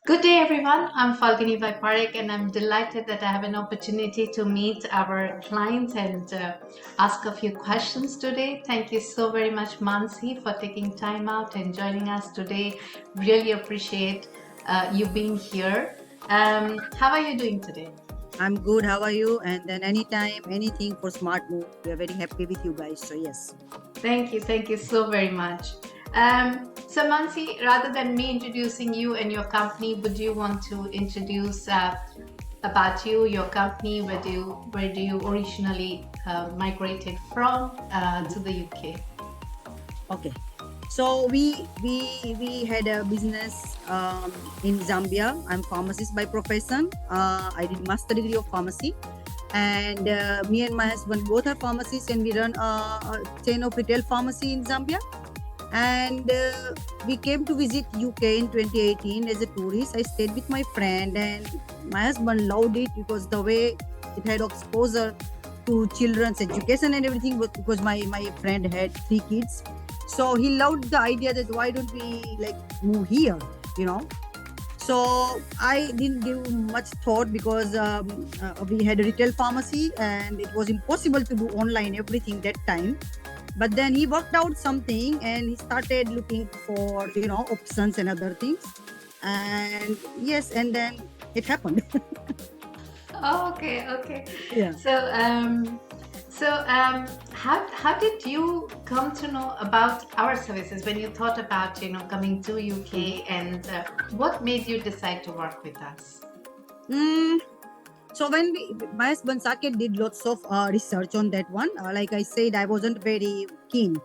Good day, everyone. I'm Falguni Vaiparik, and I'm delighted that I have an opportunity to meet our clients and ask a few questions today. Thank you so very much, Mansi, for taking time out and joining us today. Really appreciate you being here. How are you doing today? I'm good. How are you? And then anytime, anything for Smart Move. We are very happy with you guys. So yes. Thank you so very much. So, Mansi, rather than me introducing you and your company, would you want to introduce about you, your company, where do you originally migrated from to the UK? Okay. So we had a business in Zambia. I'm pharmacist by profession. I did master degree of pharmacy, and me and my husband both are pharmacists, and we run a chain of retail pharmacy in Zambia. And we came to visit UK in 2018 as a tourist. I stayed with my friend, and my husband loved it because the way it had exposure to children's education and everything, because my friend had 3 kids. So he loved the idea that why don't we like move here, you know. So I didn't give much thought because we had a retail pharmacy and it was impossible to do online everything that time. But then he worked out something and he started looking for options and other things. And yes, and then it happened. Oh, okay. Yeah. So, how did you come to know about our services when you thought about coming to UK, and what made you decide to work with us? Mm, so when my husband Saket did lots of research on that one. Like I said, I wasn't very keen.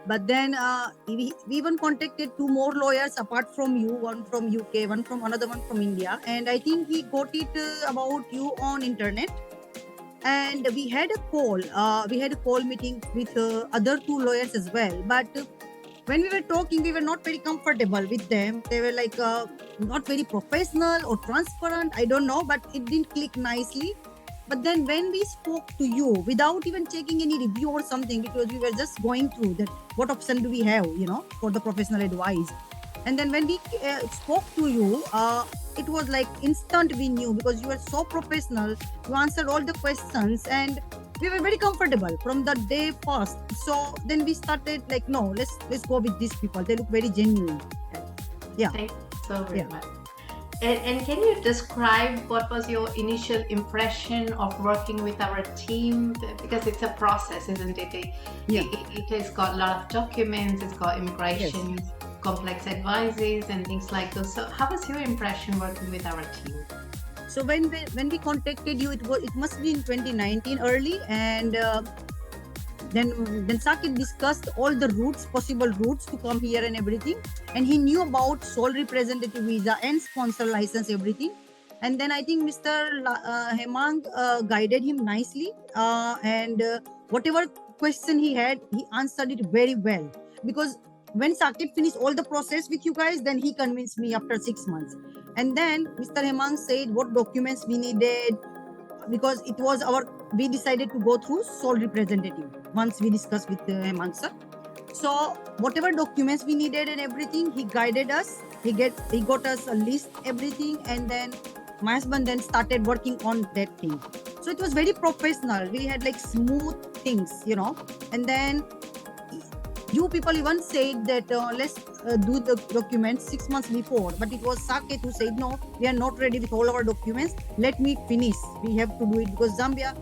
But then we even contacted 2 more lawyers apart from you, one from UK, one from another one from India. And I think we got it about you on internet. And we had a call. We had a call meeting with other 2 lawyers as well. But when we were talking, we were not very comfortable with them. They were like not very professional or transparent. I don't know, but it didn't click nicely. But then when we spoke to you without even checking any review or something, because we were just going through that, what option do we have, for the professional advice. And then when we spoke to you, it was like instant we knew because you were so professional. You answered all the questions and we were very comfortable from the day first. So then we started like, no, let's go with these people. They look very genuine. Yeah. Thank you so very Yeah. much. And can you describe what was your initial impression of working with our team? Because it's a process, isn't it? Yeah. It has got a lot of documents, it's got immigration, complex advices, and things like those. So, how was your impression working with our team? So when we contacted you, it must be in 2019 early, and then Sakit discussed all the possible routes to come here and everything, and he knew about sole representative visa and sponsor license, everything. And then I think Mr. Hemang guided him nicely, and whatever question he had, he answered it very well. Because when Sakit finished all the process with you guys, then he convinced me after 6 months. And then Mr. Hemang said what documents we needed, because it was we decided to go through sole representative once we discussed with Hemang sir. So whatever documents we needed and everything, he guided us. He got us a list, everything, and then my husband then started working on that thing. So it was very professional. We had like smooth things, and then you people even said that let's do the documents 6 months before, but it was Saket who said no, we are not ready with all our documents. Let me finish. We have to do it because Zambia,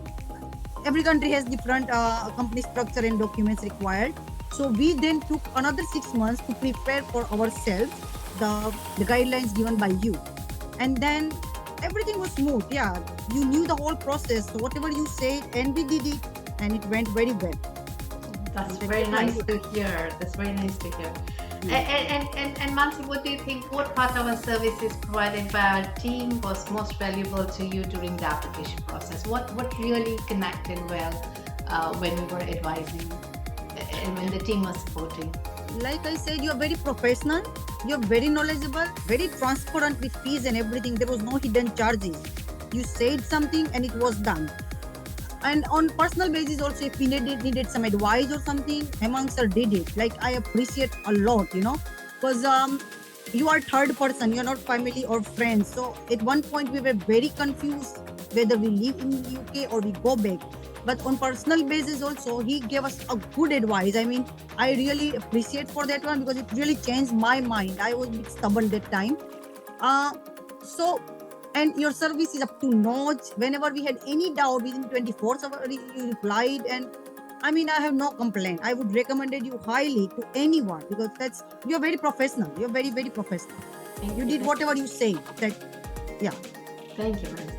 every country has different company structure and documents required. So we then took another 6 months to prepare for ourselves the guidelines given by you, and then everything was smooth. Yeah, you knew the whole process. So whatever you said, and we did it, and it went very well. That's very nice to hear. That's very nice to hear. And Mansi, what do you think? What part of our services provided by our team was most valuable to you during the application process? What really connected well when we were advising and when the team was supporting? Like I said, you're very professional, you're very knowledgeable, very transparent with fees and everything. There was no hidden charges. You said something and it was done. And on personal basis also, if we needed some advice or something, Hemang sir did it. Like I appreciate a lot, because you are third person, you're not family or friends. So at one point we were very confused whether we live in UK or we go back. But on personal basis also, he gave us a good advice. I mean, I really appreciate for that one because it really changed my mind. I was a bit stubborn that time. Uh, so, and your service is up to notch. Whenever we had any doubt within 24 hours, you replied. And I mean, I have no complaint. I would recommend you highly to anyone because you're very professional. You're very, very professional. Thank You did whatever you say. Yeah. Thank you, Mansi.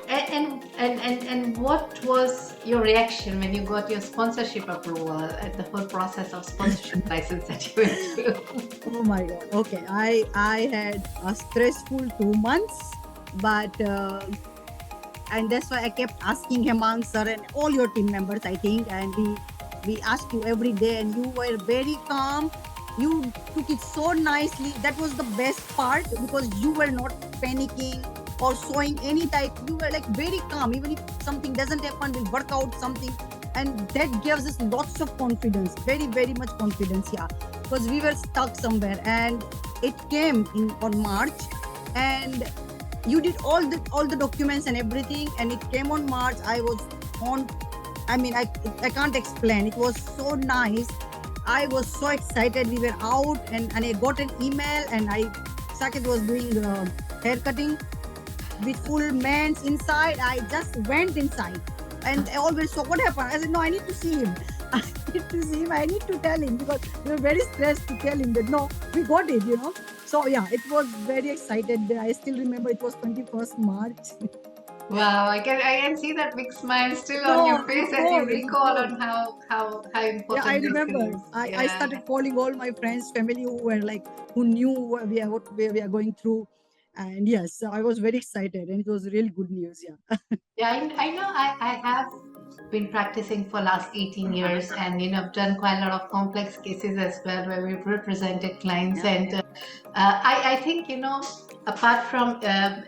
And what was your reaction when you got your sponsorship approval at the whole process of sponsorship license that you went through? Oh my God. Okay. I had a stressful 2 months, but and that's why I kept asking Hemang sir and all your team members, I think, and we asked you every day, and you were very calm. You took it so nicely. That was the best part because you were not panicking or showing any type. You were like very calm. Even if something doesn't happen, we'll work out something, and that gives us lots of confidence. Very, very much confidence, yeah. Because we were stuck somewhere, and it came in on March, and you did all the documents and everything, and it came on March. I was on. I mean, I can't explain. It was so nice. I was so excited. We were out, and I got an email, and Saket was doing hair cutting with full mans inside. I just went inside, and I always saw what happened. I said, no, I need to see him. I need to see him. I need to tell him because we were very stressed to tell him that no, we got it, you know. So yeah, it was very excited. I still remember it was 21st March. Wow, I can see that big smile still on No, your face it as you was, it recall was. on how important Yeah, I this remember. is. I started calling all my friends, family who were like who knew where we are going through, and yes, I was very excited, and it was really good news. Yeah. Yeah, I know I have been practicing for last 18 years, and I've done quite a lot of complex cases as well where we've represented clients. And I think apart from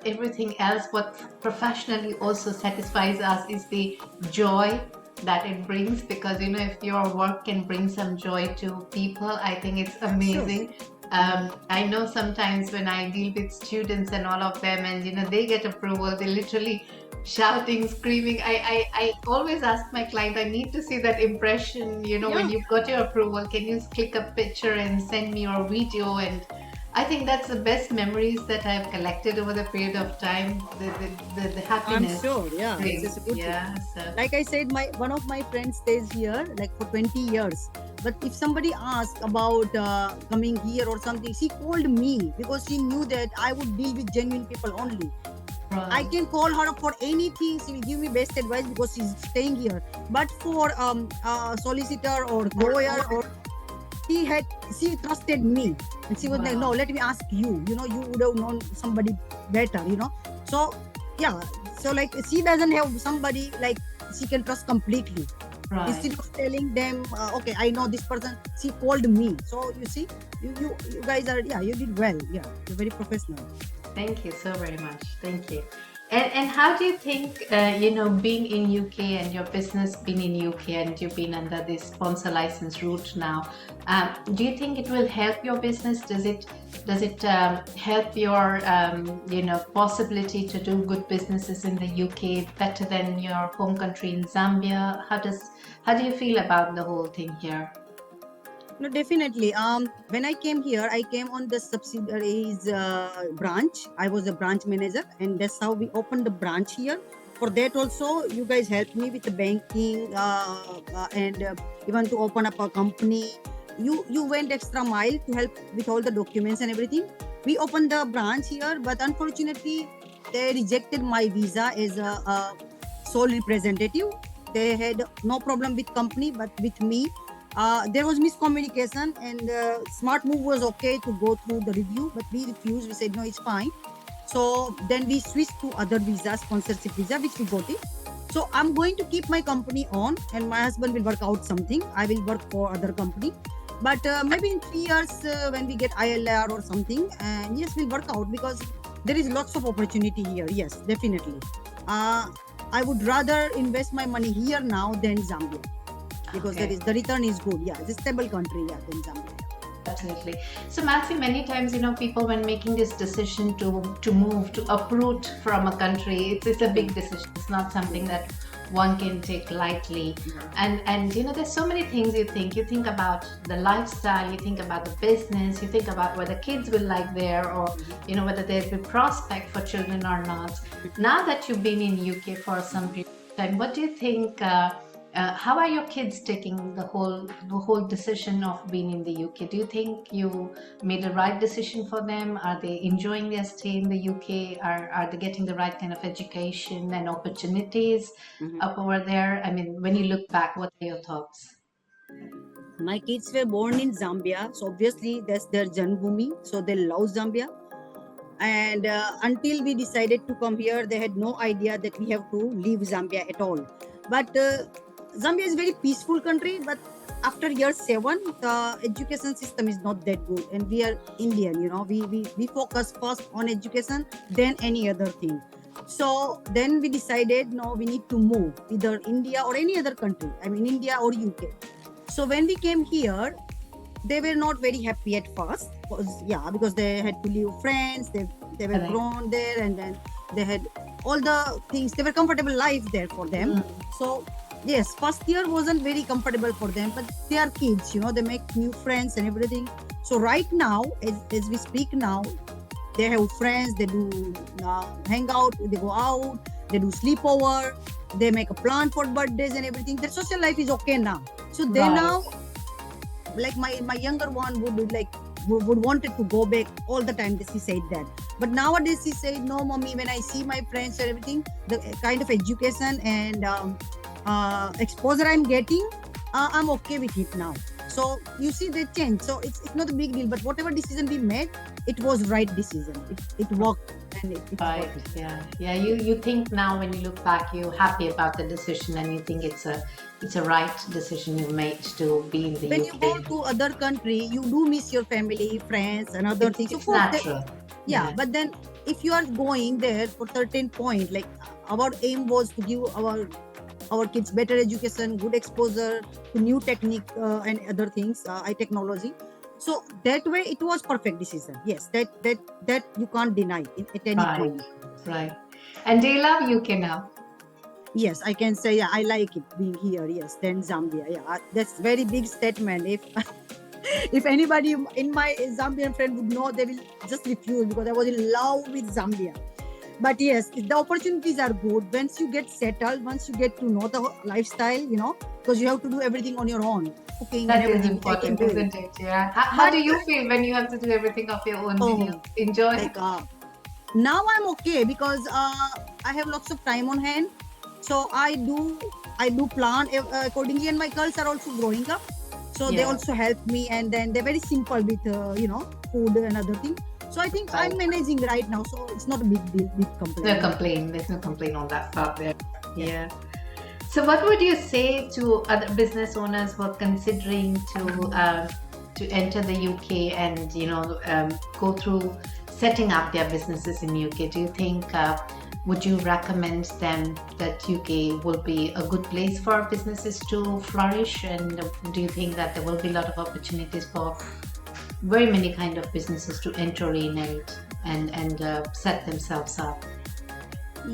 everything else, what professionally also satisfies us is the joy that it brings, because if your work can bring some joy to people, I think it's amazing. I know sometimes when I deal with students and all of them, and they get approval, they literally shouting, screaming. I always ask my client, I need to see that impression, when Yeah. you've got your approval, can you click a picture and send me your video? And I think that's the best memories that I've collected over the period of time, the I'm happiness sure. Yeah, brings. it's a good thing. Yeah, so Like I said, my one of my friends stays here like for 20 years. But if somebody asked about coming here or something, she called me because she knew that I would deal with genuine people only. I can call her for anything. She will give me best advice because she's staying here. But for solicitor or lawyer, or she trusted me, and she was like, no, Wow. let me ask you. You know, you would have known somebody better. You know, so yeah. So like she doesn't have somebody like she can trust completely. Right. Instead of telling them, okay, I know this person, she called me. So you see, you guys are, yeah, you did well. Yeah, you're very professional. Thank you so very much. Thank you. And how do you think, being in UK and your business being in UK and you've been under this sponsor license route now, do you think it will help your business? Does it help your possibility to do good businesses in the UK better than your home country in Zambia? How do you feel about the whole thing here? No, definitely. When I came here, I came on the subsidiaries branch. I was a branch manager, and that's how we opened the branch here. For that also, you guys helped me with the banking and even to open up a company. You went extra mile to help with all the documents and everything. We opened the branch here, but unfortunately, they rejected my visa as a sole representative. They had no problem with company, but with me, there was miscommunication, and Smart Move was okay to go through the review, but we refused. We said no, it's fine. So then we switched to other visa, sponsorship visa, which we got it. So I'm going to keep my company on, and my husband will work out something. I will work for other company, but maybe in 3 years when we get ILR or something, and yes, we'll work out because there is lots of opportunity here. Yes, definitely. I would rather invest my money here now than Zambia because Okay. the return is good. Yeah, it's a stable country. Yeah, than Zambia. Absolutely. So, Matthew, many times, people when making this decision to move, to uproot from a country, it's a big decision. It's not something that one can take lightly. And there's so many things you think. You think about the lifestyle, you think about the business, you think about whether kids will like there, or whether there's a prospect for children or not. Now that you've been in UK for some period of time, what do you think? How are your kids taking the whole decision of being in the UK? Do you think you made the right decision for them? Are they enjoying their stay in the UK? Are they getting the right kind of education and opportunities up over there? I mean, when you look back, what are your thoughts? My kids were born in Zambia, so obviously that's their Janbhumi, so they love Zambia. And until we decided to come here, they had no idea that we have to leave Zambia at all. But Zambia is a very peaceful country, but after year 7, the education system is not that good. And we are Indian, we focus first on education, then any other thing. So then we decided, no, we need to move either India or any other country. I mean, India or UK. So when we came here, they were not very happy at first, because they had to leave friends, they were Correct. grown there, and then they had all the things, they were comfortable life there for them. So yes, first year wasn't very comfortable for them, but they are kids, they make new friends and everything. So right now, as we speak now, they have friends, they do hang out, they go out, they do sleepover, they make a plan for birthdays and everything. Their social life is okay now. So they Right. now, like my younger one would wanted to go back all the time. She said that, but nowadays she said, no mommy, when I see my friends and everything, the kind of education and exposure I'm getting, I'm okay with it now. So you see the change. So it's not a big deal, but whatever decision we made, it was right decision. It worked, and it's Right. working. Yeah. You think now when you look back, you're happy about the decision, and you think it's a right decision you made to be in the When you go UK. to other country, you do miss your family, friends, and other things. Of It's course, natural. yeah, but then if you are going there for certain point, like our aim was to give our kids better education, good exposure to new technique and other things, technology. So that way it was perfect decision. Yes, that you can't deny at any Right. point. Right. And do you love UK now? Yes, I can say, yeah, I like it being here. Yes, then Zambia. Yeah, that's very big statement. If if anybody in my Zambian friend would know, they will just refuse, because I was in love with Zambia. But yes, the opportunities are good once you get settled, once you get to know the lifestyle, because you have to do everything on your own, cooking That and is everything. I can important, do it. isn't it? Yeah. How do But you feel when you have to do everything of your own? Do you oh, enjoy? like now I'm okay, because I have lots of time on hand, so I do plan accordingly, and my girls are also growing up, so they Yeah. also help me, and then they're very simple with food and other thing. So I think Right. I'm managing right now, so it's not a big deal, big No complaint. complaint. There's no complaint on that part there. Yeah. Yeah. So, what would you say to other business owners who are considering to enter the UK and go through setting up their businesses in UK? Do you think would you recommend them that UK will be a good place for businesses to flourish? And do you think that there will be a lot of opportunities for very many kind of businesses to enter in and set themselves up?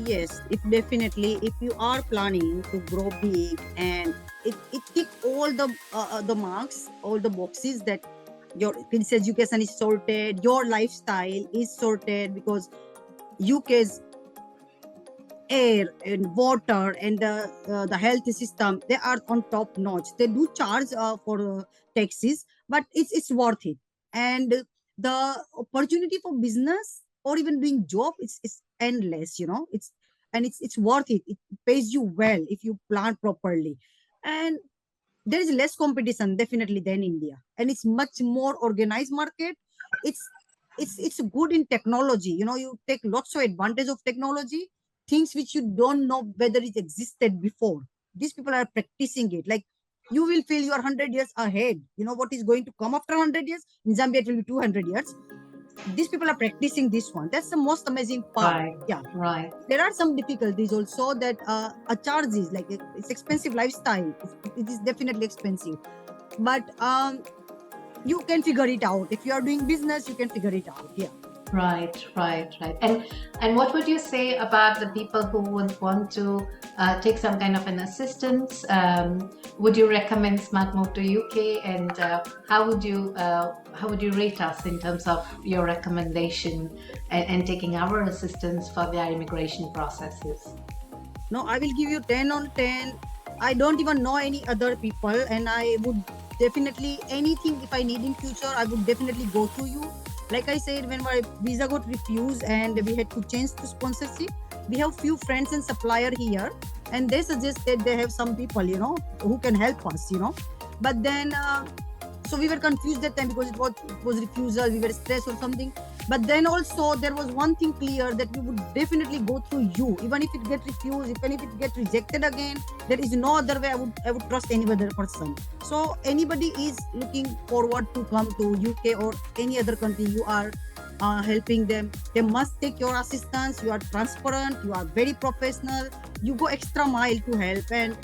Yes, it definitely. If you are planning to grow big, and it tick all the marks, all the boxes, that your kids' education is sorted, your lifestyle is sorted, because UK's air and water and the health system, they are on top notch. They do charge for taxes, but it's worth it. And the opportunity for business or even doing job, it's endless. It's worth it. It pays you well if you plan properly, and there is less competition definitely than India, and it's much more organized market. It's it's it's good in technology. You take lots of advantage of technology, things which you don't know whether it existed before. These people are practicing it. Like, you will feel you are 100 years ahead. What is going to come after 100 years? In Zambia, it will be 200 years. These people are practicing this one. That's the most amazing part. Right. Yeah. Right. There are some difficulties also, that a charge is like, it's expensive lifestyle. It is definitely expensive. But you can figure it out. If you are doing business, you can figure it out. Yeah. Right, right, right. And what would you say about the people who would want to take some kind of an assistance? Would you recommend Smart Move to UK? And how would you rate us in terms of your recommendation and taking our assistance for their immigration processes? No, I will give you 10 on 10. I don't even know any other people, and I would definitely anything if I need in future, I would definitely go through you. Like I said, when my visa got refused and we had to change to sponsorship, we have few friends and supplier here, and they suggested they have some people, who can help us, But then, so we were confused that time because it was refusal, we were stressed or something. But then also there was one thing clear that we would definitely go through you, even if it get refused, even if it get rejected again. There is no other way I would trust any other person. So anybody is looking forward to come to UK or any other country, you are helping them. They must take your assistance. You are transparent. You are very professional. You go extra mile to help, and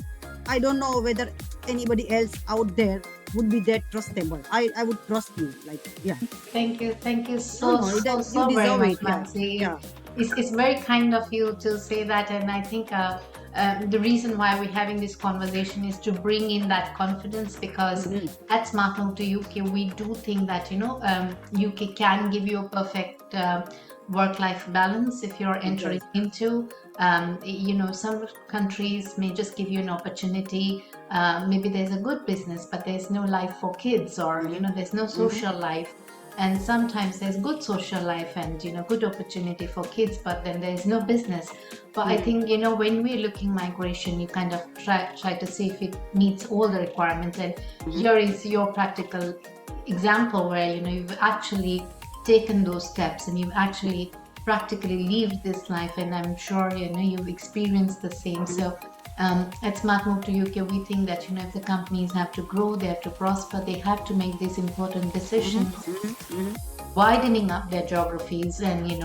I don't know whether anybody else out there would be that trustable. I would trust you. Like, yeah. Thank you. Thank you No, so, no, so, you so very deserve much, it. Yeah. Mansi. Yeah. It's very kind of you to say that. And I think the reason why we're having this conversation is to bring in that confidence, because Mhm. at Smart Move to UK, we do think that, UK can give you a perfect work-life balance if you're entering into, some countries may just give you an opportunity. Maybe there's a good business, but there's no life for kids, or, there's no social life. And sometimes there's good social life and good opportunity for kids, but then there's no business. But I think when we're looking migration, you kind of try to see if it meets all the requirements. And here is your practical example where you've actually taken those steps and you've actually practically lived this life, and I'm sure you've experienced the same. So at Smart Move to UK, we think that if the companies have to grow, they have to prosper, they have to make these important decisions, widening up their geographies. And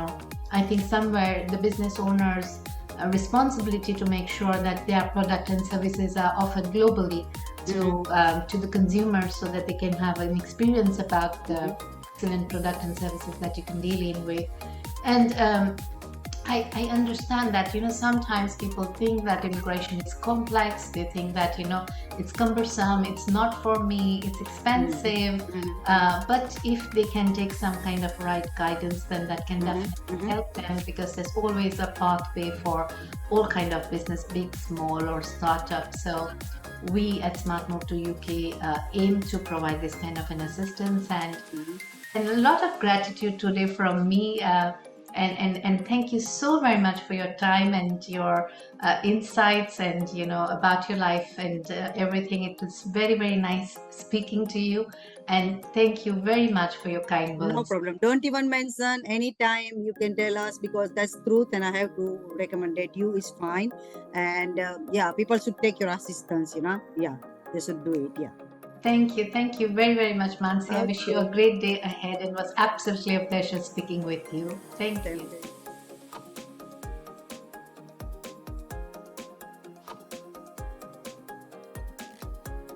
I think somewhere the business owners' responsibility to make sure that their product and services are offered globally to the consumers, so that they can have an experience about the excellent product and services that you can deal in with. And I understand that sometimes people think that immigration is complex. They think that it's cumbersome, it's not for me, it's expensive. But if they can take some kind of right guidance, then that can definitely help them, because there's always a pathway for all kind of business, big, small, or startup. So we at Smart Move to UK aim to provide this kind of an assistance, and a lot of gratitude today from me. And thank you so very much for your time and your insights, and about your life and everything. It was very, very nice speaking to you, and thank you very much for your kind words. No problem. Don't even mention anytime. You can tell us, because that's truth, and I have to recommend you is fine. And yeah, people should take your assistance. Yeah, they should do it. Yeah. Thank you very, very much, Mansi. I wish you a great day ahead, and it was absolutely a pleasure speaking with you. Thank you.